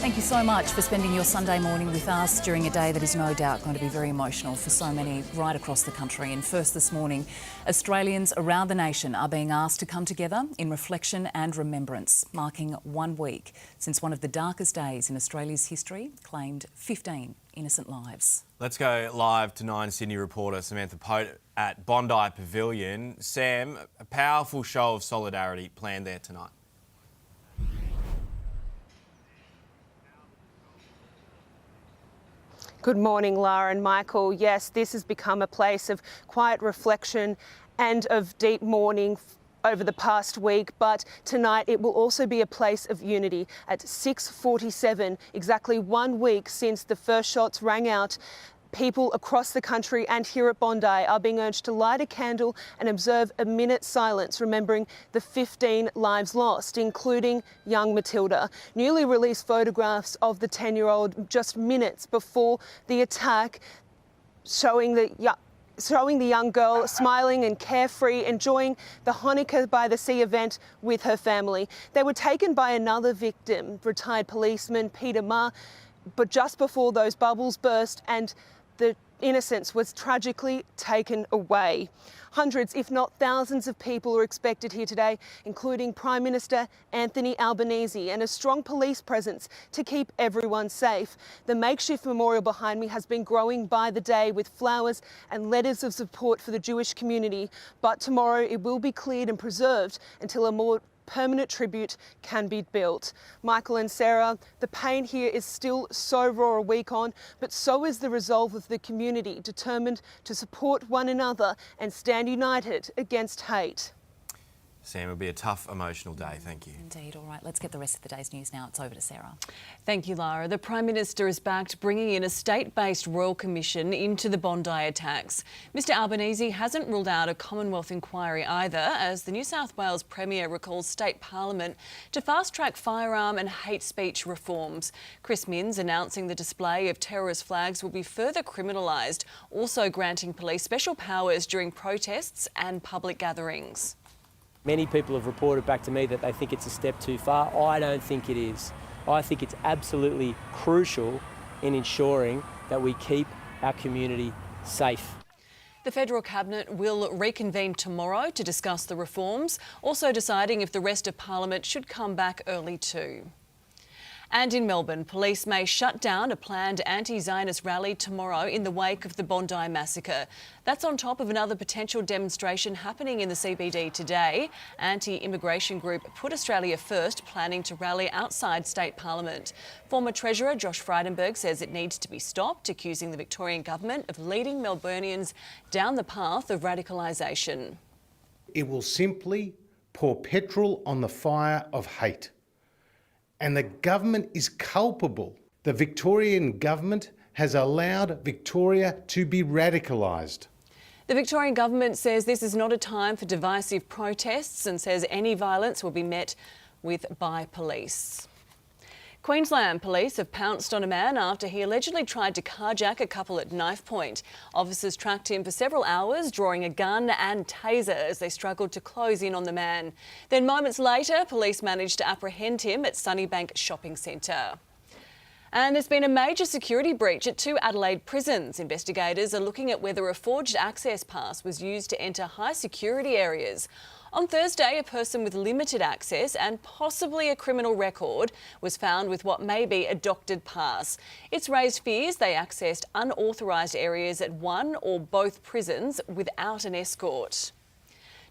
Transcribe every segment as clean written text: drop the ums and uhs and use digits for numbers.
Thank you so much for spending your Sunday morning with us during a day that is no doubt going to be very emotional for so many right across the country. And first this morning, Australians around the nation are being asked to come together in reflection and remembrance, marking 1 week since one of the darkest days in Australia's history claimed 15 innocent lives. Let's go live to 9 Sydney reporter Samantha Pote at Bondi Pavilion. Sam, a powerful show of solidarity planned there tonight. Good morning, Lara and Michael. Yes, this has become a place of quiet reflection and of deep mourning over the past week, but tonight it will also be a place of unity. At 6:47, exactly 1 week since the first shots rang out, people across the country and here at Bondi are being urged to light a candle and observe a minute's silence, remembering the 15 lives lost, including young Matilda. Newly released photographs of the 10-year-old just minutes before the attack showing the young girl smiling and carefree, enjoying the Hanukkah by the Sea event with her family. They were taken by another victim, retired policeman Peter Ma, but just before those bubbles burst and the innocence was tragically taken away. Hundreds, if not thousands of people are expected here today, including Prime Minister Anthony Albanese, and a strong police presence to keep everyone safe. The makeshift memorial behind me has been growing by the day with flowers and letters of support for the Jewish community, but tomorrow it will be cleared and preserved until a more permanent tribute can be built. Michael and Sarah, the pain here is still so raw a week on, but so is the resolve of the community, determined to support one another and stand united against hate. Sam, it'll be a tough, emotional day. Thank you. Indeed. All right, let's get the rest of the day's news now. It's over to Sarah. Thank you, Lara. The Prime Minister is backed bringing in a state-based royal commission into the Bondi attacks. Mr Albanese hasn't ruled out a Commonwealth inquiry either, as the New South Wales Premier recalls State Parliament to fast-track firearm and hate speech reforms. Chris Minns announcing the display of terrorist flags will be further criminalised, also granting police special powers during protests and public gatherings. Many people have reported back to me that they think it's a step too far. I don't think it is. I think it's absolutely crucial in ensuring that we keep our community safe. The Federal Cabinet will reconvene tomorrow to discuss the reforms, also deciding if the rest of Parliament should come back early too. And in Melbourne, police may shut down a planned anti-Zionist rally tomorrow in the wake of the Bondi massacre. That's on top of another potential demonstration happening in the CBD today. Anti-immigration group Put Australia First planning to rally outside State Parliament. Former Treasurer Josh Frydenberg says it needs to be stopped, accusing the Victorian government of leading Melburnians down the path of radicalisation. It will simply pour petrol on the fire of hate. And the government is culpable. The Victorian government has allowed Victoria to be radicalised. The Victorian government says this is not a time for divisive protests and says any violence will be met with by police. Queensland police have pounced on a man after he allegedly tried to carjack a couple at knife point. Officers tracked him for several hours, drawing a gun and taser as they struggled to close in on the man. Then moments later, police managed to apprehend him at Sunnybank Shopping Centre. And there's been a major security breach at 2 Adelaide prisons. Investigators are looking at whether a forged access pass was used to enter high security areas. On Thursday, a person with limited access and possibly a criminal record was found with what may be a doctored pass. It's raised fears they accessed unauthorised areas at one or both prisons without an escort.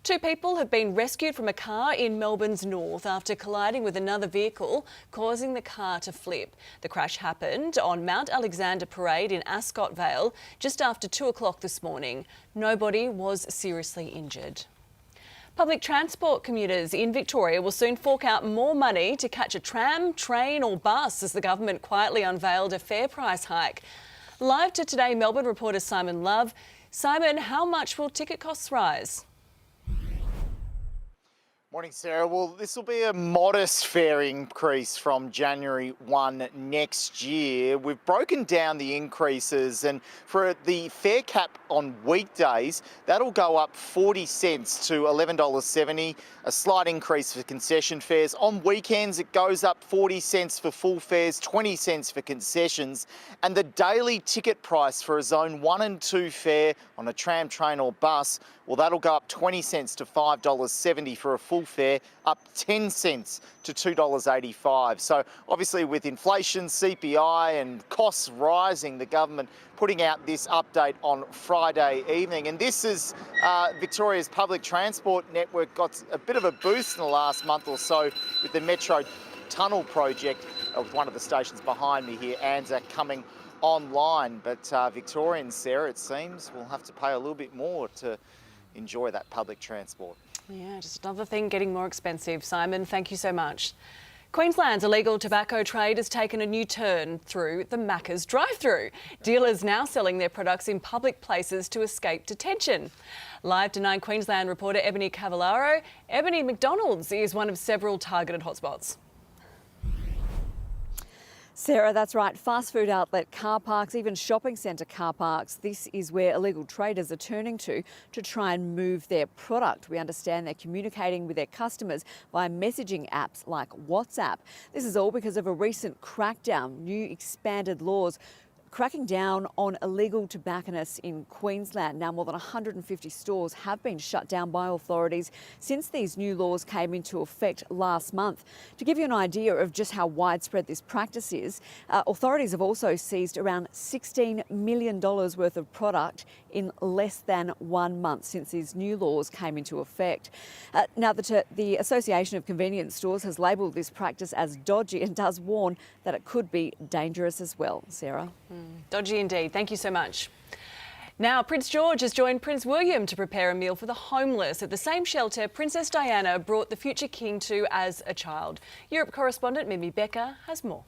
2 people have been rescued from a car in Melbourne's north after colliding with another vehicle, causing the car to flip. The crash happened on Mount Alexander Parade in Ascot Vale just after 2 o'clock this morning. Nobody was seriously injured. Public transport commuters in Victoria will soon fork out more money to catch a tram, train or bus as the government quietly unveiled a fare price hike. Live to Today Melbourne reporter Simon Love. Simon, how much will ticket costs rise? Morning, Sarah. Well, this will be a modest fare increase from January 1 next year. We've broken down the increases, and for the fare cap on weekdays, that'll go up 40 cents to $11.70, a slight increase for concession fares. On weekends, it goes up 40 cents for full fares, 20 cents for concessions, and the daily ticket price for a Zone 1 and 2 fare on a tram, train or bus, well, that'll go up 20 cents to $5.70 for a full fare, up 10 cents to $2.85. So obviously with inflation, CPI and costs rising, the government putting out this update on Friday evening. And this is Victoria's public transport network got a bit of a boost in the last month or so with the Metro Tunnel project with one of the stations behind me here, Anzac, coming online. But Victorians, Sarah, it seems, will have to pay a little bit more to enjoy that public transport. Yeah, just another thing getting more expensive. Simon, thank you so much. Queensland's illegal tobacco trade has taken a new turn through the Macca's drive-through. Dealers now selling their products in public places to escape detention. Live to 9 Queensland reporter Ebony Cavallaro. Ebony, McDonald's is one of several targeted hotspots. Sarah, that's right. Fast food outlet car parks, even shopping centre car parks. This is where illegal traders are turning to try and move their product. We understand they're communicating with their customers via messaging apps like WhatsApp. This is all because of a recent crackdown, new expanded laws cracking down on illegal tobacconists in Queensland. Now, more than 150 stores have been shut down by authorities since these new laws came into effect last month. To give you an idea of just how widespread this practice is, authorities have also seized around $16 million worth of product in less than 1 month since these new laws came into effect. Now, the Association of Convenience Stores has labelled this practice as dodgy and does warn that it could be dangerous as well. Sarah? Dodgy indeed. Thank you so much. Now, Prince George has joined Prince William to prepare a meal for the homeless at the same shelter Princess Diana brought the future king to as a child. Europe correspondent Mimi Becker has more.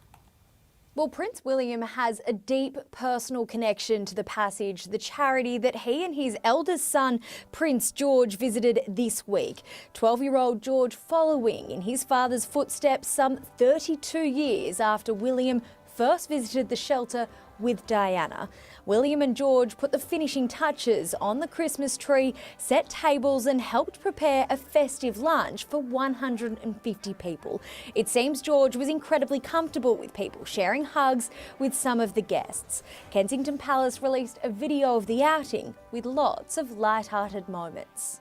Well, Prince William has a deep personal connection to the Passage, the charity that he and his eldest son, Prince George, visited this week. 12-year-old George following in his father's footsteps some 32 years after William first visited the shelter with Diana. William and George put the finishing touches on the Christmas tree, set tables and helped prepare a festive lunch for 150 people. It seems George was incredibly comfortable with people sharing hugs with some of the guests. Kensington Palace released a video of the outing with lots of light-hearted moments.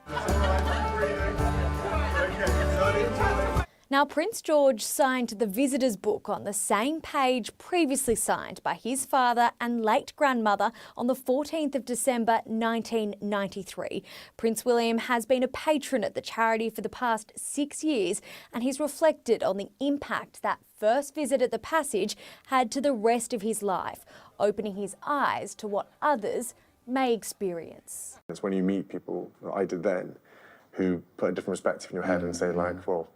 Now, Prince George signed the visitor's book on the same page previously signed by his father and late grandmother on the 14th of December 1993. Prince William has been a patron at the charity for the past 6 years, and he's reflected on the impact that first visit at the Passage had to the rest of his life, opening his eyes to what others may experience. It's when you meet people, like I did then, who put a different perspective in your head and say like, well,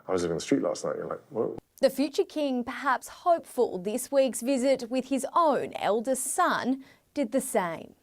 I was living on the street last night. You're like, whoa. The future king, perhaps hopeful this week's visit with his own eldest son, did the same.